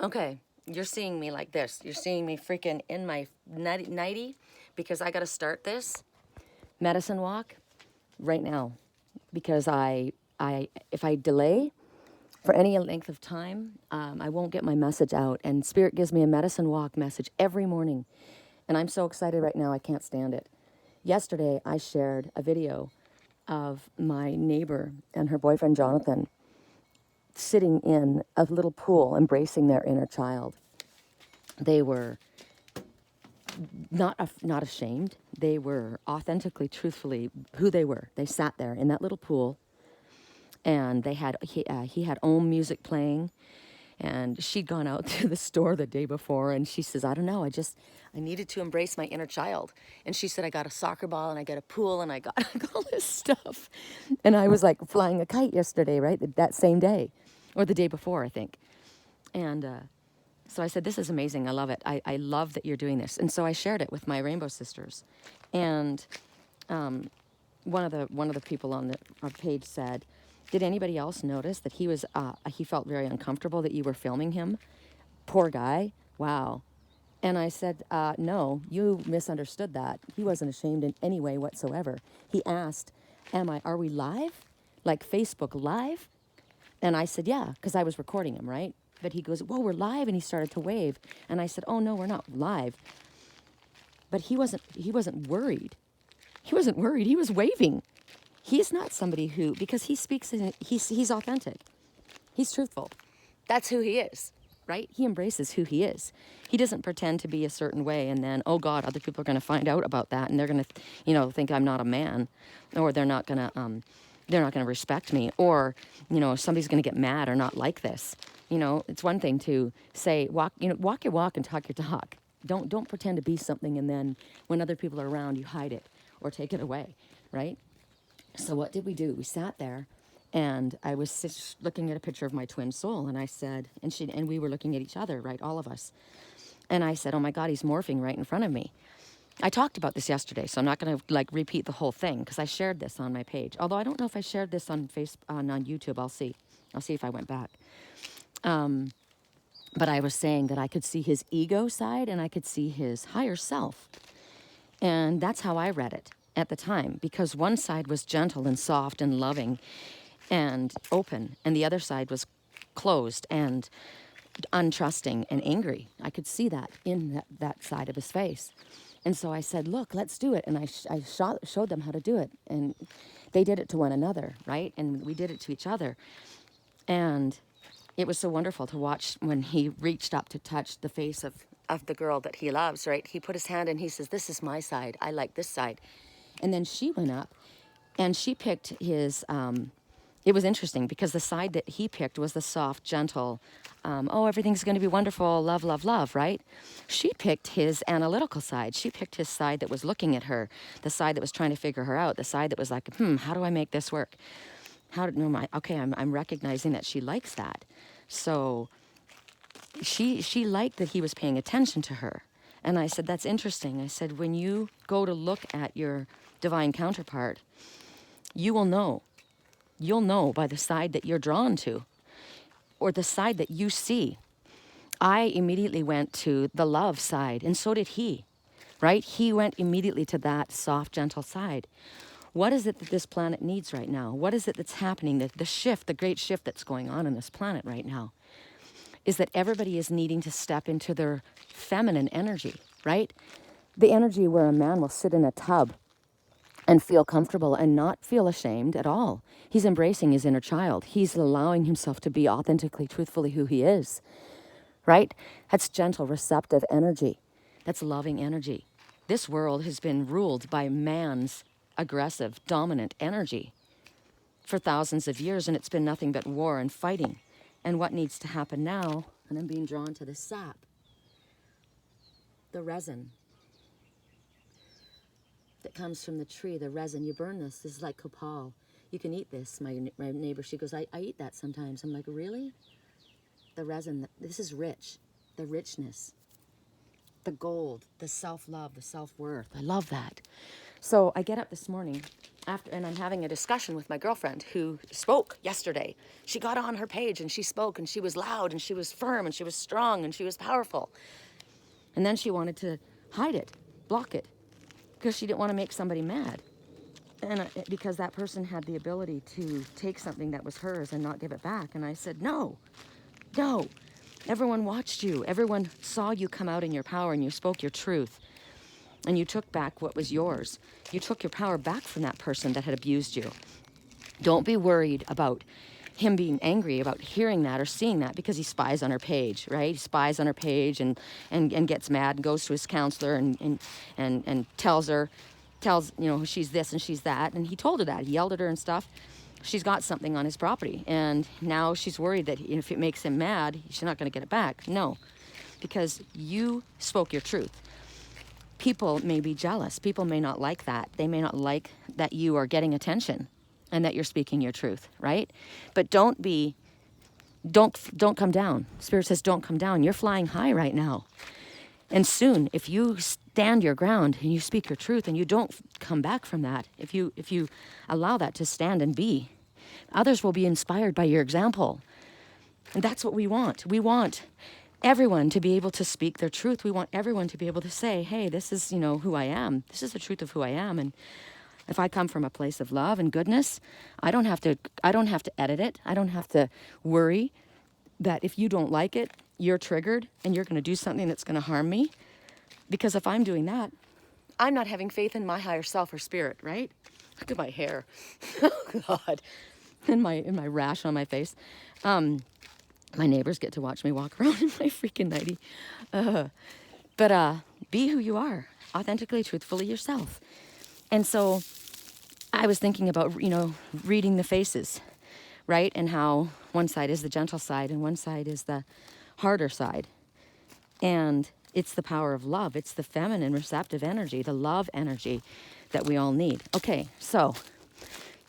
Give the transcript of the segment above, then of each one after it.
Okay, you're seeing me like this. You're seeing me freaking in my nightie because I got to start this medicine walk right now because if I delay for any length of time, I won't get my message out. And Spirit gives me a medicine walk message every morning. And I'm so excited right now, I can't stand it. Yesterday, I shared a video of my neighbor and her boyfriend, Jonathan, sitting in a little pool, embracing their inner child. They were not ashamed. They were authentically, truthfully who they were. They sat there in that little pool, and he had Om music playing, and she'd gone out to the store the day before, and she says, I don't know, I needed to embrace my inner child. And she said, I got a soccer ball, and I got a pool, and I got all this stuff. And I was like flying a kite yesterday, right? That same day, or the day before, I think. And so I said, this is amazing. I love it. I love that you're doing this. And so I shared it with my Rainbow Sisters. And one of the people on our page said, did anybody else notice that he felt very uncomfortable that you were filming him? Poor guy. Wow. And I said, no, you misunderstood that. He wasn't ashamed in any way whatsoever. He asked, are we live? Like Facebook Live? And I said, yeah, because I was recording him, right? But he goes, whoa, we're live. And he started to wave. And I said, oh, no, we're not live. But he wasn't worried. He wasn't worried. He was waving. He's not somebody who, because he speaks, he's authentic. He's truthful. That's who he is, right? He embraces who he is. He doesn't pretend to be a certain way and then, oh God, other people are going to find out about that and they're going to, think I'm not a man, or they're not going to respect me, or, somebody's going to get mad or not like this. It's one thing to say, walk your walk and talk your talk. Don't pretend to be something and then when other people are around, you hide it or take it away, right? So what did we do? We sat there, and I was looking at a picture of my twin soul, and I said, and we were looking at each other, right, all of us. And I said, oh my God, he's morphing right in front of me. I talked about this yesterday, so I'm not going to repeat the whole thing because I shared this on my page. Although I don't know if I shared this on on YouTube. I'll see if I went back. But I was saying that I could see his ego side and I could see his higher self. And that's how I read it at the time, because one side was gentle and soft and loving and open, and the other side was closed and untrusting and angry. I could see that in that side of his face. And so I said, look, let's do it. And I showed them how to do it. And they did it to one another, right? And we did it to each other. And it was so wonderful to watch when he reached up to touch the face of the girl that he loves, right? He put his hand and he says, this is my side. I like this side. And then she went up and she picked his, it was interesting because the side that he picked was the soft, gentle, everything's going to be wonderful, love, love, love, right? She picked his analytical side. She picked his side that was looking at her, the side that was trying to figure her out, the side that was like, how do I make this work? I'm recognizing that she likes that. So she liked that he was paying attention to her. And I said, that's interesting. I said, when you go to look at your divine counterpart, you will know. You'll know by the side that you're drawn to or the side that you see. I immediately went to the love side, and so did he, right? He went immediately to that soft, gentle side. What is it that this planet needs right now? What is it that's happening? The shift, the great shift that's going on this planet right now is that everybody is needing to step into their feminine energy, right? The energy where a man will sit in a tub and feel comfortable and not feel ashamed at all. He's embracing his inner child. He's allowing himself to be authentically, truthfully who he is, right? That's gentle, receptive energy. That's loving energy. This world has been ruled by man's aggressive, dominant energy for thousands of years, and it's been nothing but war and fighting. And what needs to happen now, and I'm being drawn to the sap, the resin that comes from the tree, the resin. You burn this. This is like copal. You can eat this. My neighbor, she goes, I eat that sometimes. I'm like, really? The resin, this is rich. The richness, the gold, the self-love, the self-worth. I love that. So I get up this morning and I'm having a discussion with my girlfriend who spoke yesterday. She got on her page and she spoke, and she was loud and she was firm and she was strong and she was powerful. And then she wanted to hide it, block it, because she didn't want to make somebody mad. And because that person had the ability to take something that was hers and not give it back. And I said, no. Everyone watched you. Everyone saw you come out in your power, and you spoke your truth. And you took back what was yours. You took your power back from that person that had abused you. Don't be worried about him being angry about hearing that or seeing that, because he spies on her page, right? He spies on her page and gets mad and goes to his counselor and tells, she's this and she's that. And he told her that. He yelled at her and stuff. She's got something on his property. And now she's worried that if it makes him mad, she's not going to get it back. No, because you spoke your truth. People may be jealous. People may not like that. They may not like that you are getting attention and that you're speaking your truth, right? But don't come down. Spirit says don't come down. You're flying high right now. And soon, if you stand your ground and you speak your truth and you don't come back from that, if you allow that to stand and be, others will be inspired by your example. And that's what we want. We want everyone to be able to speak their truth. We want everyone to be able to say, hey, this is, who I am. This is the truth of who I am. And if I come from a place of love and goodness, I don't have to edit it. I don't have to worry that if you don't like it, you're triggered and you're going to do something that's going to harm me. Because if I'm doing that, I'm not having faith in my higher self or spirit, right? Look at my hair. Oh, God. And my rash on my face. My neighbors get to watch me walk around in my freaking nightie. But be who you are. Authentically, truthfully yourself. And so I was thinking about, reading the faces, right? And how one side is the gentle side and one side is the harder side. And it's the power of love. It's the feminine, receptive energy, the love energy that we all need. Okay, so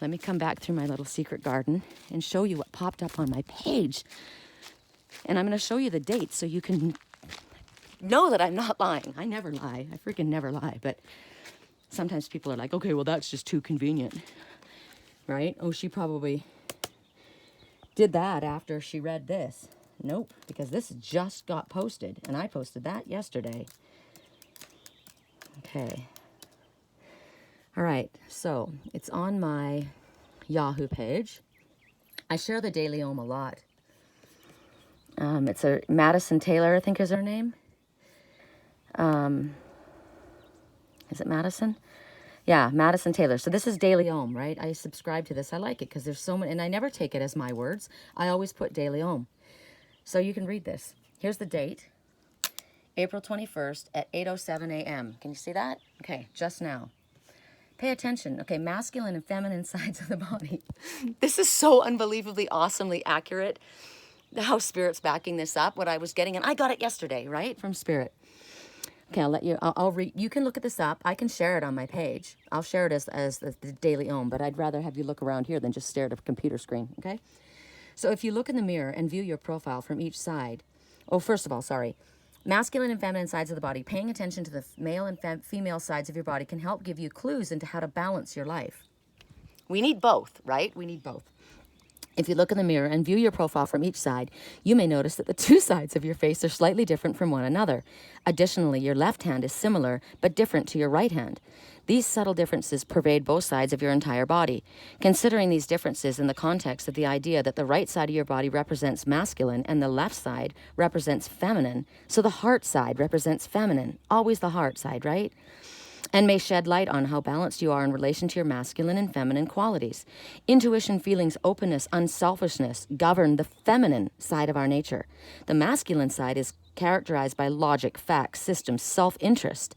let me come back through my little secret garden and show you what popped up on my page. And I'm going to show you the dates so you can know that I'm not lying. I never lie. I freaking never lie. But sometimes people are like, okay, well, that's just too convenient, right? Oh, she probably did that after she read this. Nope, because this just got posted, and I posted that yesterday. Okay. All right, so it's on my Yahoo page. I share the Daily Om a lot. It's a Madison Taylor, I think is her name. Is it Madison? Yeah, Madison Taylor. So this is Daily Om, right? I subscribe to this. I like it because there's so many, and I never take it as my words. I always put Daily Om. So you can read this. Here's the date, April 21st at 8:07 a.m. Can you see that? Okay, just now. Pay attention. Okay, masculine and feminine sides of the body. This is so unbelievably, awesomely accurate. How Spirit's backing this up, what I was getting, and I got it yesterday, right, from Spirit. Okay, I'll let you, I'll read, you can look at this up. I can share it on my page. I'll share it as the Daily Om, but I'd rather have you look around here than just stare at a computer screen, okay? So if you look in the mirror and view your profile from each side, first of all, masculine and feminine sides of the body, paying attention to the male and female sides of your body can help give you clues into how to balance your life. We need both, right? We need both. If you look in the mirror and view your profile from each side, you may notice that the two sides of your face are slightly different from one another. Additionally, your left hand is similar but different to your right hand. These subtle differences pervade both sides of your entire body. Considering these differences in the context of the idea that the right side of your body represents masculine and the left side represents feminine, so the heart side represents feminine, always the heart side, right? And may shed light on how balanced you are in relation to your masculine and feminine qualities. Intuition, feelings, openness, unselfishness govern the feminine side of our nature. The masculine side is characterized by logic, facts, systems, self-interest.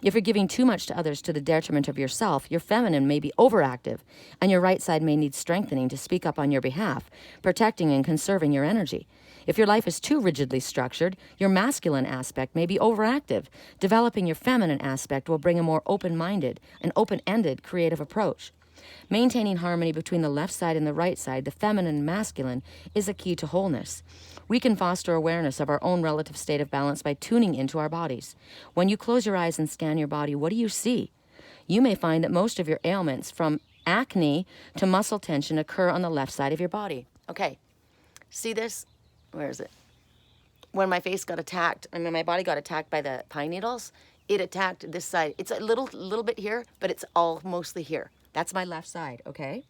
If you're giving too much to others to the detriment of yourself, your feminine may be overactive, and your right side may need strengthening to speak up on your behalf, protecting and conserving your energy. If your life is too rigidly structured, your masculine aspect may be overactive. Developing your feminine aspect will bring a more open-minded and open-ended creative approach. Maintaining harmony between the left side and the right side, the feminine and masculine, is a key to wholeness. We can foster awareness of our own relative state of balance by tuning into our bodies. When you close your eyes and scan your body, what do you see? You may find that most of your ailments from acne to muscle tension occur on the left side of your body. Okay, see this? Where is it? When my face got attacked, I mean, my body got attacked by the pine needles, it attacked this side. It's a little bit here, but it's all mostly here. That's my left side, okay?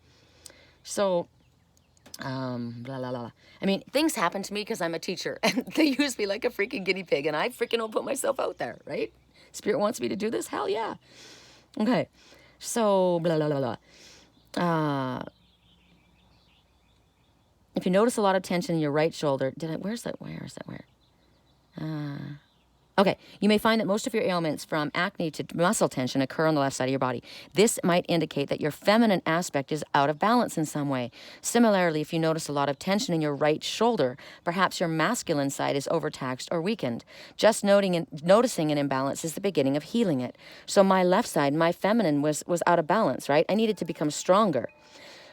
So, blah, blah, blah. I mean, things happen to me because I'm a teacher, and they use me like a freaking guinea pig, and I freaking don't put myself out there, right? Spirit wants me to do this? Hell yeah. Okay, so, blah, blah, blah, blah. If you notice a lot of tension in your right shoulder, where is that? Okay, you may find that most of your ailments from acne to muscle tension occur on the left side of your body. This might indicate that your feminine aspect is out of balance in some way. Similarly, if you notice a lot of tension in your right shoulder, perhaps your masculine side is overtaxed or weakened. Just noticing an imbalance is the beginning of healing it. So my left side, my feminine, was out of balance, right? I needed to become stronger.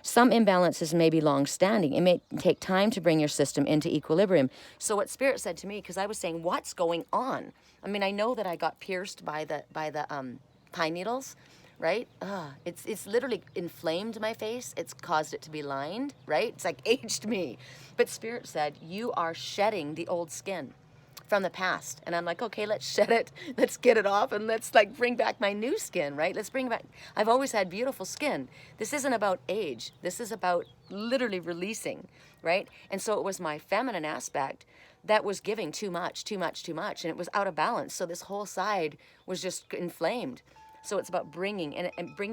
Some imbalances may be long-standing. It may take time to bring your system into equilibrium. So what Spirit said to me, because I was saying, what's going on? I mean, I know that I got pierced by the pine needles, right? It's literally inflamed my face. It's caused it to be lined, right? It's like aged me. But Spirit said, you are shedding the old skin from the past. And I'm like, okay, let's shed it. Let's get it off, and let's like bring back my new skin, right? Let's bring back, I've always had beautiful skin. This isn't about age. This is about literally releasing, right? And so it was my feminine aspect that was giving too much, and it was out of balance. So this whole side was just inflamed. So it's about bringing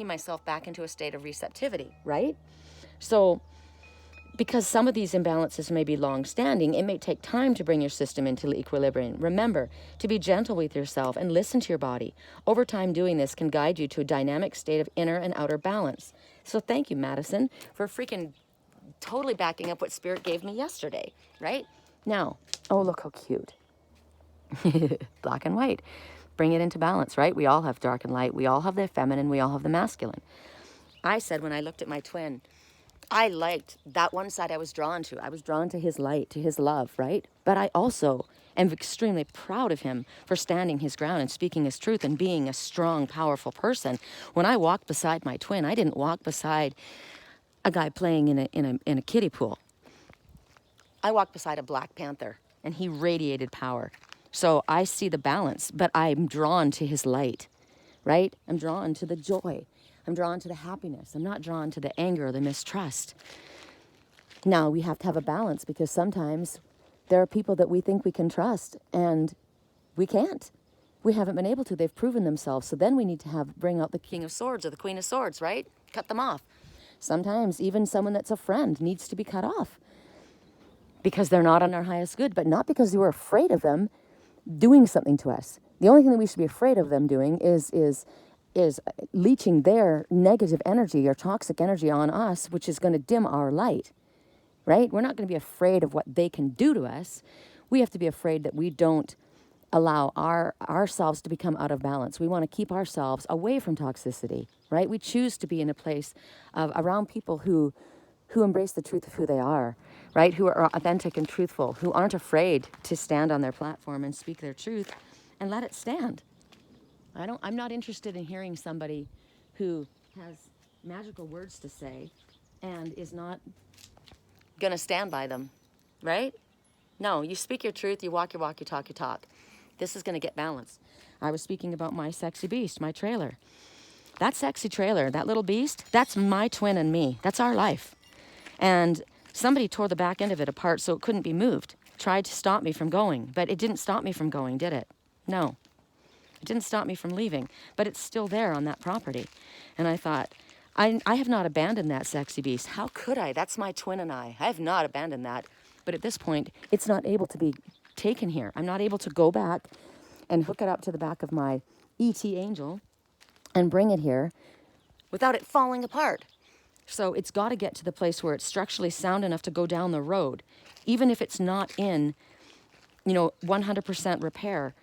myself back into a state of receptivity, right? So because some of these imbalances may be long-standing, it may take time to bring your system into equilibrium. Remember to be gentle with yourself and listen to your body. Over time, doing this can guide you to a dynamic state of inner and outer balance. So thank you, Madison, for freaking totally backing up what Spirit gave me yesterday, right? Now, oh, look how cute. Black and white. Bring it into balance, right? We all have dark and light. We all have the feminine. We all have the masculine. I said when I looked at my twin, I liked that one side I was drawn to. I was drawn to his light, to his love, right? But I also am extremely proud of him for standing his ground and speaking his truth and being a strong, powerful person. When I walked beside my twin, I didn't walk beside a guy playing in a kiddie pool. I walked beside a Black Panther, and he radiated power. So I see the balance, but I'm drawn to his light, right? I'm drawn to the joy. I'm drawn to the happiness. I'm not drawn to the anger or the mistrust. Now, we have to have a balance, because sometimes there are people that we think we can trust, and we can't. We haven't been able to. They've proven themselves. So then we need to bring out the King of Swords or the Queen of Swords, right? Cut them off. Sometimes even someone that's a friend needs to be cut off because they're not on our highest good, but not because we're afraid of them doing something to us. The only thing that we should be afraid of them doing is leaching their negative energy or toxic energy on us, which is going to dim our light, right? We're not going to be afraid of what they can do to us. We have to be afraid that we don't allow ourselves to become out of balance. We want to keep ourselves away from toxicity, right? We choose to be in a place around people who embrace the truth of who they are, right? Who are authentic and truthful, who aren't afraid to stand on their platform and speak their truth and let it stand. I'm not interested in hearing somebody who has magical words to say and is not going to stand by them, right? No, you speak your truth, you walk your walk, you talk your talk. This is going to get balanced. I was speaking about my sexy beast, my trailer. That sexy trailer, that little beast, that's my twin and me. That's our life. And somebody tore the back end of it apart so it couldn't be moved. Tried to stop me from going, but it didn't stop me from going, did it? No. It didn't stop me from leaving, but it's still there on that property. And I thought, I have not abandoned that sexy beast. How could I? That's my twin and I. I have not abandoned that. But at this point, it's not able to be taken here. I'm not able to go back and hook it up to the back of my ET Angel and bring it here without it falling apart. So it's got to get to the place where it's structurally sound enough to go down the road, even if it's not in, 100% repair.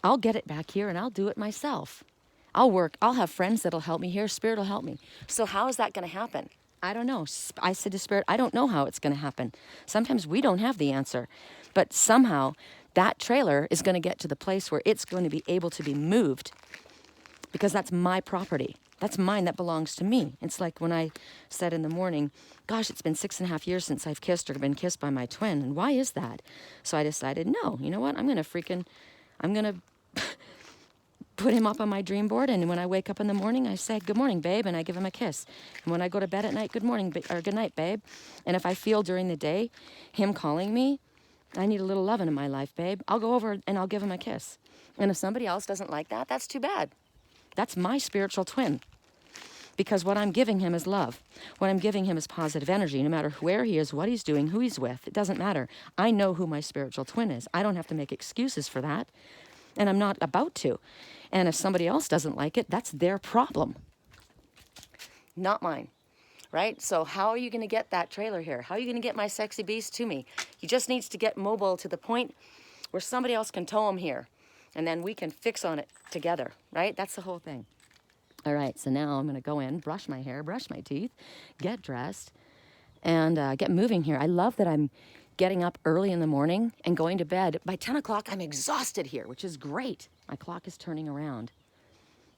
I'll get it back here and I'll do it myself. I'll have friends that'll help me here. Spirit will help me. So how is that going to happen? I don't know. I said to Spirit, I don't know how it's going to happen. Sometimes we don't have the answer, but somehow that trailer is going to get to the place where it's going to be able to be moved, because that's my property. That's mine. That belongs to me. It's like when I said in the morning, gosh, it's been 6.5 years since I've kissed or been kissed by my twin. And why is that? So I decided, no, you know what? I'm going to put him up on my dream board. And when I wake up in the morning, I say, good morning, babe. And I give him a kiss. And when I go to bed at night, good morning, or good night, babe. And if I feel during the day him calling me, I need a little loving in my life, babe, I'll go over and I'll give him a kiss. And if somebody else doesn't like that, that's too bad. That's my spiritual twin. Because what I'm giving him is love. What I'm giving him is positive energy. No matter where he is, what he's doing, who he's with, it doesn't matter. I know who my spiritual twin is. I don't have to make excuses for that. And I'm not about to. And if somebody else doesn't like it, that's their problem. Not mine. Right? So how are you going to get that trailer here? How are you going to get my sexy beast to me? He just needs to get mobile to the point where somebody else can tow him here. And then we can fix on it together. Right? That's the whole thing. All right, so now I'm going to go in, brush my hair, brush my teeth, get dressed, and get moving here. I love that I'm getting up early in the morning and going to bed. By 10 o'clock, I'm exhausted here, which is great. My clock is turning around.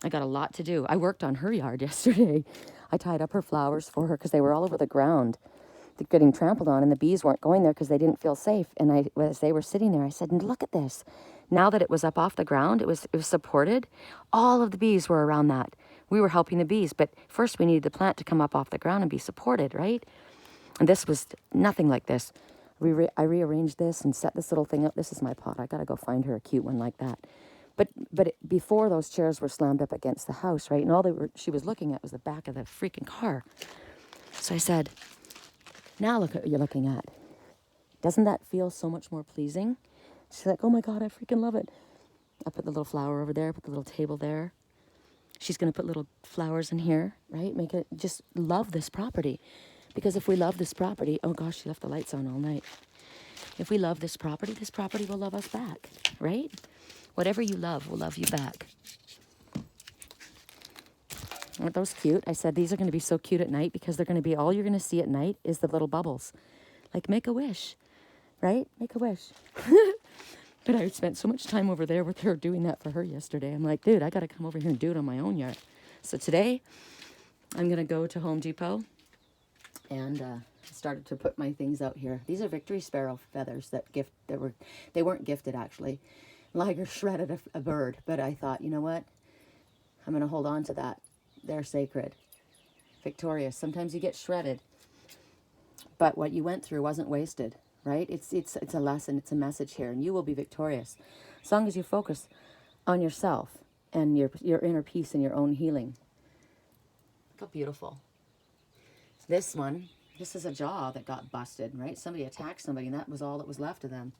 I got a lot to do. I worked on her yard yesterday. I tied up her flowers for her because they were all over the ground. They're getting trampled on, and the bees weren't going there because they didn't feel safe. And as they were sitting there, I said, look at this. Now that it was up off the ground, it was supported. All of the bees were around that. We were helping the bees, but first we needed the plant to come up off the ground and be supported, right? And this was nothing like this. I rearranged this and set this little thing up. This is my pot. I got to go find her a cute one like that. But before those chairs were slammed up against the house, right? And all she was looking at was the back of the freaking car. So I said, now look at what you're looking at. Doesn't that feel so much more pleasing? She's like, oh my God, I freaking love it. I put the little flower over there, put the little table there. She's going to put little flowers in here, right? Make it, just love this property. Because if we love this property, oh gosh, she left the lights on all night. If we love this property will love us back, right? Whatever you love will love you back. Aren't those cute? I said these are going to be so cute at night because they're going to be, all you're going to see at night is the little bubbles. Like make a wish, right? Make a wish. But I spent so much time over there with her doing that for her yesterday. I'm like, dude, I got to come over here and do it on my own yard. So today, I'm going to go to Home Depot and started to put my things out here. These are victory sparrow feathers they weren't gifted actually. Liger shredded a bird, but I thought, you know what? I'm going to hold on to that. They're sacred. Victorious. Sometimes you get shredded, but what you went through wasn't wasted. Right? It's a lesson. It's a message here. And you will be victorious as long as you focus on yourself and your inner peace and your own healing. Look how beautiful. This is a jaw that got busted, right? Somebody attacked somebody and that was all that was left of them.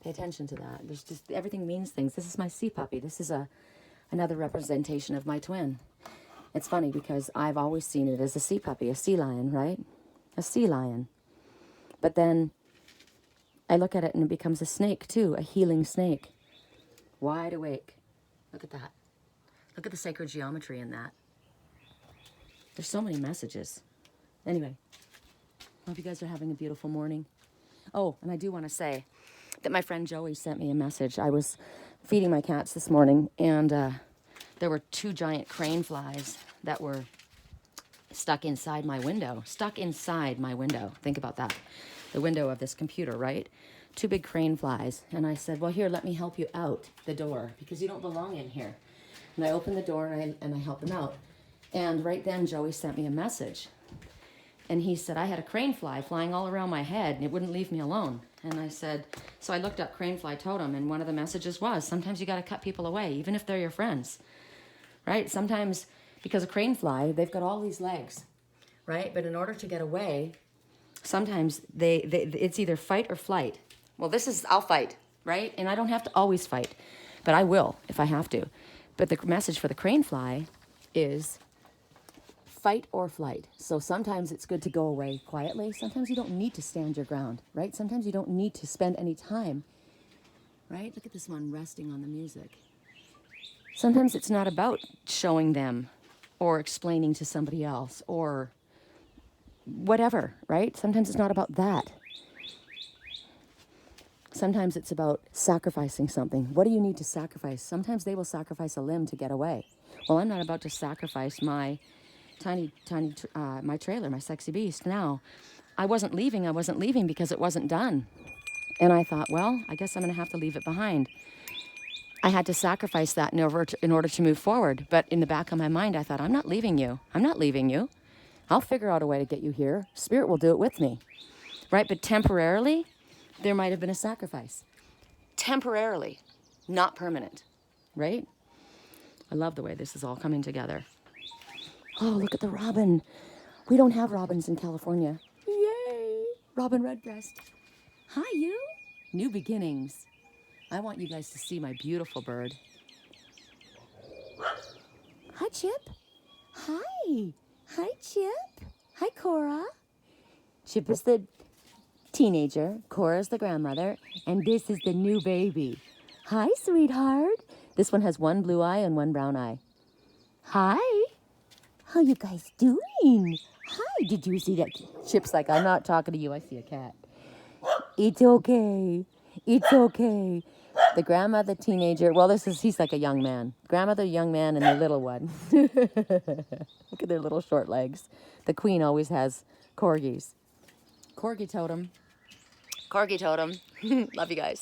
Pay attention to that. There's just, everything means things. This is my sea puppy. This is another representation of my twin. It's funny because I've always seen it as a sea puppy, a sea lion, right? A sea lion. But then I look at it and it becomes a snake too, a healing snake. Wide awake. Look at that. Look at the sacred geometry in that. There's so many messages. Anyway, hope you guys are having a beautiful morning. Oh, and I do want to say that my friend Joey sent me a message. I was feeding my cats this morning and there were 2 giant crane flies that were stuck inside my window. Think about that. The window of this computer, right? 2 big crane flies. And I said, well, here, let me help you out the door because you don't belong in here. And I opened the door and I helped him out. And right then, Joey sent me a message. And he said, I had a crane fly flying all around my head and it wouldn't leave me alone. And I said, so I looked up crane fly totem and one of the messages was, sometimes you got to cut people away, even if they're your friends, right? Sometimes, because a crane fly, they've got all these legs, right? But in order to get away, sometimes it's either fight or flight. Well, I'll fight, right? And I don't have to always fight, but I will if I have to. But the message for the crane fly is fight or flight. So sometimes it's good to go away quietly. Sometimes you don't need to stand your ground, right? Sometimes you don't need to spend any time, right? Look at this one resting on the music. Sometimes it's not about showing them or explaining to somebody else or whatever, right? Sometimes it's not about that. Sometimes it's about sacrificing something. What do you need to sacrifice? Sometimes they will sacrifice a limb to get away. Well, I'm not about to sacrifice my my trailer, my sexy beast. Now, I wasn't leaving because it wasn't done. And I thought, well, I guess I'm going to have to leave it behind. I had to sacrifice that in order to move forward. But in the back of my mind, I thought, I'm not leaving you. I'm not leaving you. I'll figure out a way to get you here. Spirit will do it with me. Right? But temporarily, there might have been a sacrifice. Temporarily, not permanent. Right? I love the way this is all coming together. Oh, look at the robin. We don't have robins in California. Yay! Robin redbreast. Hi, you. New beginnings. I want you guys to see my beautiful bird. Hi, Chip. Hi. Hi, Chip. Hi, Cora. Chip is the teenager. Cora is the grandmother. And this is the new baby. Hi, sweetheart. This one has one blue eye and one brown eye. Hi. How you guys doing? Hi. Did you see that? Chip's like, I'm not talking to you. I see a cat. It's okay. It's okay. The grandmother, teenager, well, he's like a young man. Grandmother, young man, and the little one. Look at their little short legs. The queen always has corgis. Corgi totem. Corgi totem. Love you guys.